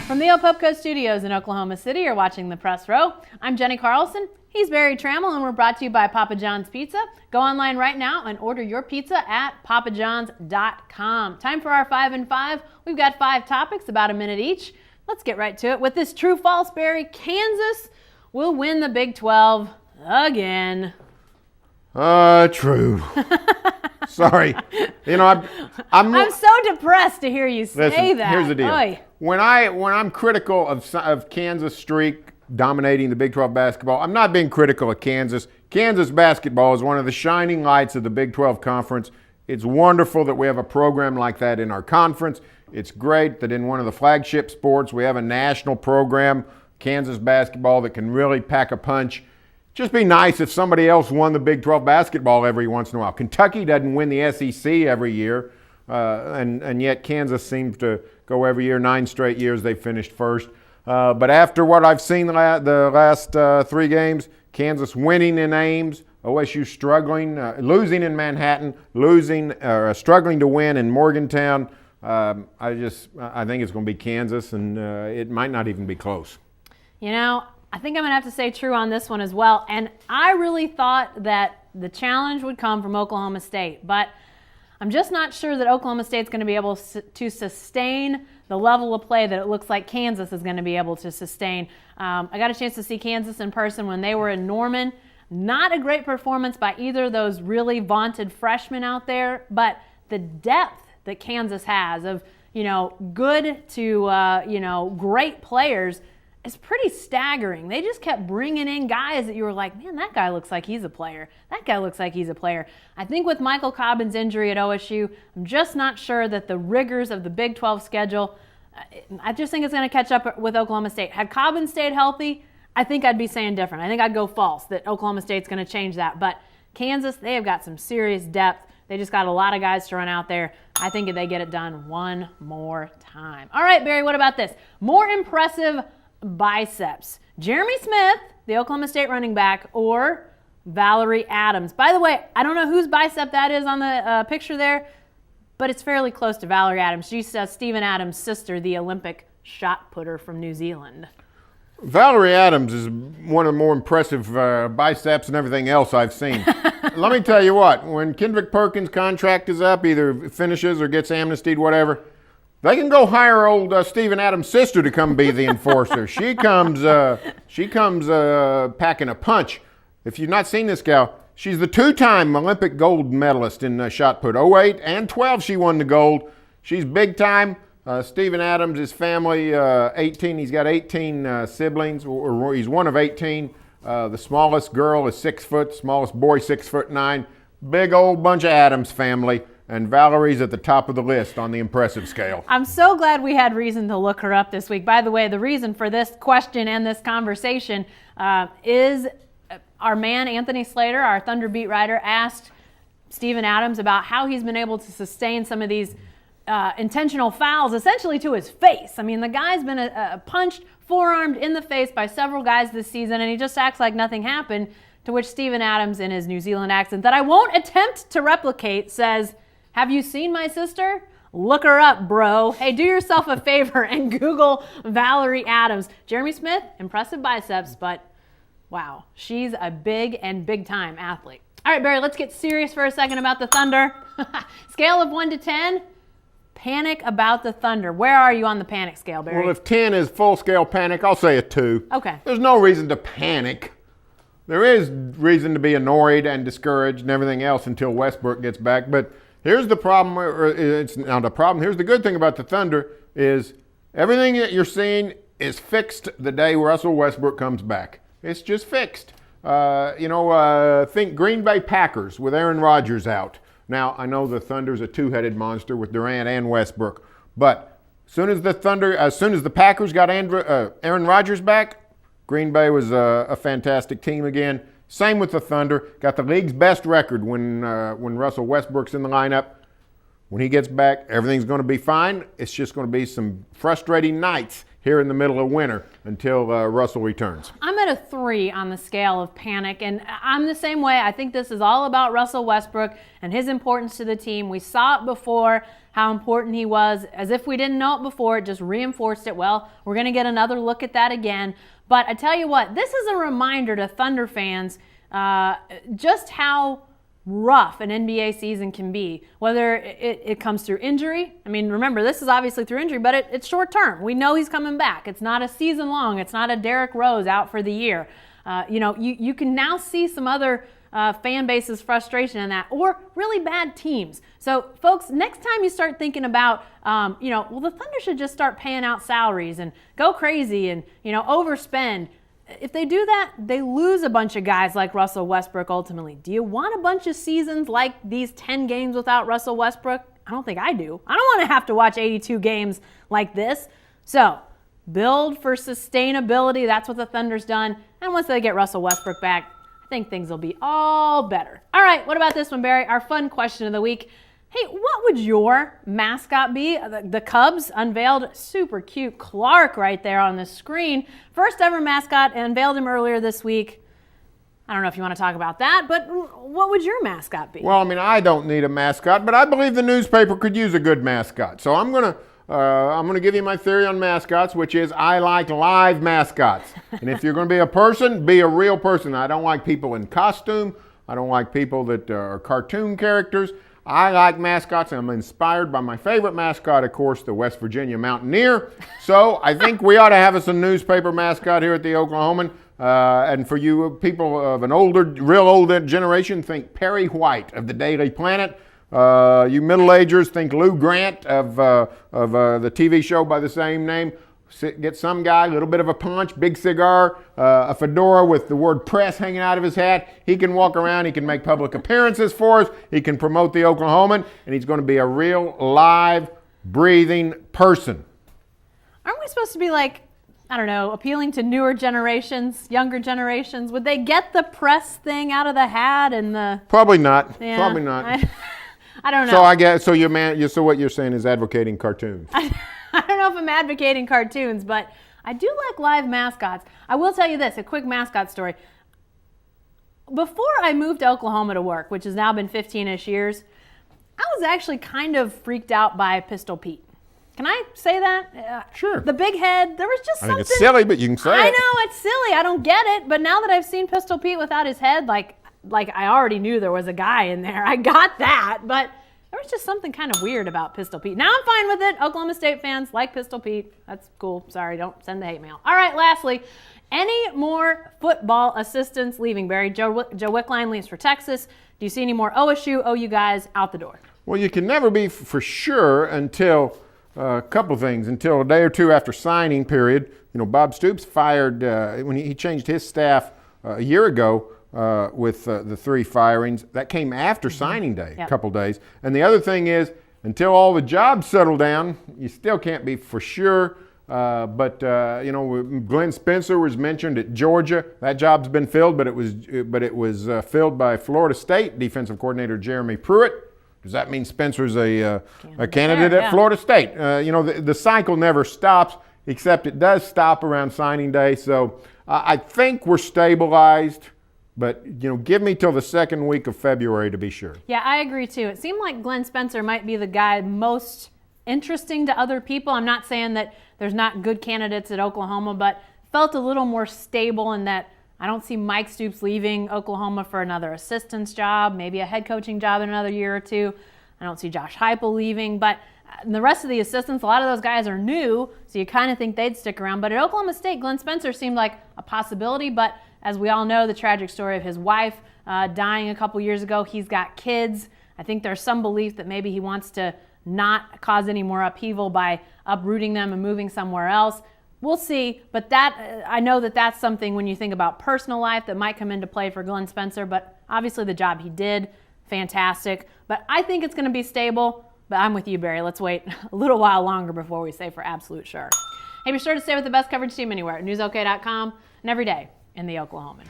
From the Opopco Studios in Oklahoma City, you're watching The Press Row. I'm Jenny Carlson. He's Barry Trammell, and we're brought to you by Papa John's Pizza. Go online right now and order your pizza at papajohns.com. Time for our 5 and 5. We've got 5 topics, about a minute each. Let's get right to it. With this true-false, Barry, Kansas will win the Big 12 again. True. Sorry. You know, I'm so depressed to hear you say that. Here's the deal. Oy. When I'm critical of Kansas' streak dominating the Big 12 basketball, I'm not being critical of Kansas. Kansas basketball is one of the shining lights of the Big 12 conference. It's wonderful that we have a program like that in our conference. It's great that in one of the flagship sports we have a national program, Kansas basketball, that can really pack a punch. Just be nice if somebody else won the Big 12 basketball every once in a while. Kentucky doesn't win the SEC every year, and yet Kansas seems to go every year. 9 straight years they finished first. But after what I've seen the last 3 games, Kansas winning in Ames, OSU struggling, losing in Manhattan, struggling to win in Morgantown. I think it's going to be Kansas, and it might not even be close. You know, I think I'm going to have to say true on this one as well. And I really thought that the challenge would come from Oklahoma State, but I'm just not sure that Oklahoma State's going to be able to sustain the level of play that it looks like Kansas is going to be able to sustain. I got a chance to see Kansas in person when they were in Norman. Not a great performance by either of those really vaunted freshmen out there, but the depth that Kansas has of, good to, great players is pretty staggering. They just kept bringing in guys that you were like, man, that guy looks like he's a player. That guy looks like he's a player. I think with Michael Cobbin's injury at OSU, I'm just not sure that the rigors of the Big 12 schedule, I just think it's going to catch up with Oklahoma State. Had Cobbin stayed healthy, I think I'd be saying different. I think I'd go false that Oklahoma State's going to change that. But Kansas, they have got some serious depth. They just got a lot of guys to run out there. I think if they get it done one more time. All right, Barry, what about this? More impressive biceps. Jeremy Smith, the Oklahoma State running back, or Valerie Adams. By the way, I don't know whose bicep that is on the picture there, but it's fairly close to Valerie Adams. She's Stephen Adams' sister, the Olympic shot putter from New Zealand. Valerie Adams is one of the more impressive biceps and everything else I've seen. Let me tell you what, when Kendrick Perkins' contract is up, either finishes or gets amnestied, whatever, they can go hire old Stephen Adams' sister to come be the enforcer. She comes packing a punch. If you've not seen this gal, she's the 2-time Olympic gold medalist in shot put. 08 and 12 she won the gold. She's big time. Stephen Adams, his family, 18. He's got 18 siblings, or he's one of 18. The smallest girl is 6 foot, smallest boy 6'9". Big old bunch of Adams family. And Valerie's at the top of the list on the impressive scale. I'm so glad we had reason to look her up this week. By the way, the reason for this question and this conversation is our man, Anthony Slater, our Thunder beat writer, asked Stephen Adams about how he's been able to sustain some of these intentional fouls, essentially to his face. I mean, the guy's been punched, forearmed in the face by several guys this season, and he just acts like nothing happened, to which Stephen Adams, in his New Zealand accent that I won't attempt to replicate, says, "Have you seen my sister? Look her up, bro. Hey, do yourself a favor and Google Valerie Adams." Jeremy Smith, impressive biceps, but wow, she's a big time athlete. All right, Barry, let's get serious for a second about the Thunder. Scale of 1 to 10, panic about the Thunder. Where are you on the panic scale, Barry? Well, if 10 is full-scale panic, I'll say a 2. Okay. There's no reason to panic. There is reason to be annoyed and discouraged and everything else until Westbrook gets back, but here's the problem, it's not a problem. Here's the good thing about the Thunder is everything that you're seeing is fixed the day Russell Westbrook comes back. It's just fixed. Think Green Bay Packers with Aaron Rodgers out. Now, I know the Thunder's a 2-headed monster with Durant and Westbrook, but as soon as the Packers got Aaron Rodgers back, Green Bay was a fantastic team again. Same with the Thunder. Got the league's best record when Russell Westbrook's in the lineup. When he gets back, everything's going to be fine. It's just going to be some frustrating nights here in the middle of winter until Russell returns. I'm going at a 3 on the scale of panic, and I'm the same way. I think this is all about Russell Westbrook and his importance to the team. We saw it before, how important he was. As if we didn't know it before, it just reinforced it. Well, we're going to get another look at that again. But I tell you what, this is a reminder to Thunder fans just how rough an NBA season can be, whether it comes through injury. I mean, remember, this is obviously through injury, but it's short term. We know he's coming back. It's not a season long. It's not a Derrick Rose out for the year. You can now see some other fan base's frustration in that, or really bad teams. So, folks, next time you start thinking about, well, the Thunder should just start paying out salaries and go crazy and, overspend. If they do that, they lose a bunch of guys like Russell Westbrook ultimately. Do you want a bunch of seasons like these 10 games without Russell Westbrook? I don't think I do. I don't want to have to watch 82 games like this. So, build for sustainability. That's what the Thunder's done. And once they get Russell Westbrook back, I think things will be all better. All right, what about this one, Barry? Our fun question of the week. Hey, what would your mascot be? The Cubs unveiled super cute Clark right there on the screen. First ever mascot, unveiled him earlier this week. I don't know if you want to talk about that, but what would your mascot be? Well, I mean, I don't need a mascot, but I believe the newspaper could use a good mascot. So I'm gonna give you my theory on mascots, which is I like live mascots. And if you're going to be a person, be a real person. I don't like people in costume. I don't like people that are cartoon characters. I like mascots. I'm inspired by my favorite mascot, of course, the West Virginia Mountaineer. So I think we ought to have us a newspaper mascot here at the Oklahoman. And for you people of an real older generation, think Perry White of the Daily Planet. You middle-agers, think Lou Grant of the TV show by the same name. Get some guy, a little bit of a punch, big cigar, a fedora with the word press hanging out of his hat. He can walk around. He can make public appearances for us. He can promote the Oklahoman, and he's going to be a real, live, breathing person. Aren't we supposed to be appealing to newer generations, younger generations? Would they get the press thing out of the hat and the... Probably not. Yeah, Probably not. I don't know. So I guess so what you're saying is advocating cartoons. I don't know if I'm advocating cartoons, but I do like live mascots. I will tell you this, a quick mascot story. Before I moved to Oklahoma to work, which has now been 15-ish years, I was actually kind of freaked out by Pistol Pete. Can I say that? Sure. The big head, there was just something. I think it's silly, but you can say it. I know, it's silly. I don't get it. But now that I've seen Pistol Pete without his head, like I already knew there was a guy in there. I got that, but there was just something kind of weird about Pistol Pete. Now I'm fine with it. Oklahoma State fans like Pistol Pete. That's cool. Sorry, don't send the hate mail. All right, lastly, any more football assistants leaving, Barry? Joe Wickline leaves for Texas. Do you see any more OU guys out the door? Well, you can never be for sure until a couple things. Until a day or two after signing period. Bob Stoops fired when he changed his staff a year ago. With the 3 firings. That came after signing day, a couple days. And the other thing is, until all the jobs settle down, you still can't be for sure. But Glenn Spencer was mentioned at Georgia. That job's been filled, but it was filled by Florida State defensive coordinator Jeremy Pruitt. Does that mean Spencer's a candidate at Florida State? The cycle never stops, except it does stop around signing day. So I think we're stabilized. But, give me till the second week of February to be sure. Yeah, I agree, too. It seemed like Glenn Spencer might be the guy most interesting to other people. I'm not saying that there's not good candidates at Oklahoma, but felt a little more stable in that I don't see Mike Stoops leaving Oklahoma for another assistant's job, maybe a head coaching job in another year or two. I don't see Josh Heupel leaving, but the rest of the assistants, a lot of those guys are new, so you kind of think they'd stick around. But at Oklahoma State, Glenn Spencer seemed like a possibility, but as we all know, the tragic story of his wife dying a couple years ago. He's got kids. I think there's some belief that maybe he wants to not cause any more upheaval by uprooting them and moving somewhere else. We'll see, but I know that that's something when you think about personal life that might come into play for Glenn Spencer, but obviously the job he did, fantastic. But I think it's going to be stable, but I'm with you, Barry. Let's wait a little while longer before we say for absolute sure. Hey, be sure to stay with the best coverage team anywhere at newsok.com and every day in the Oklahoman.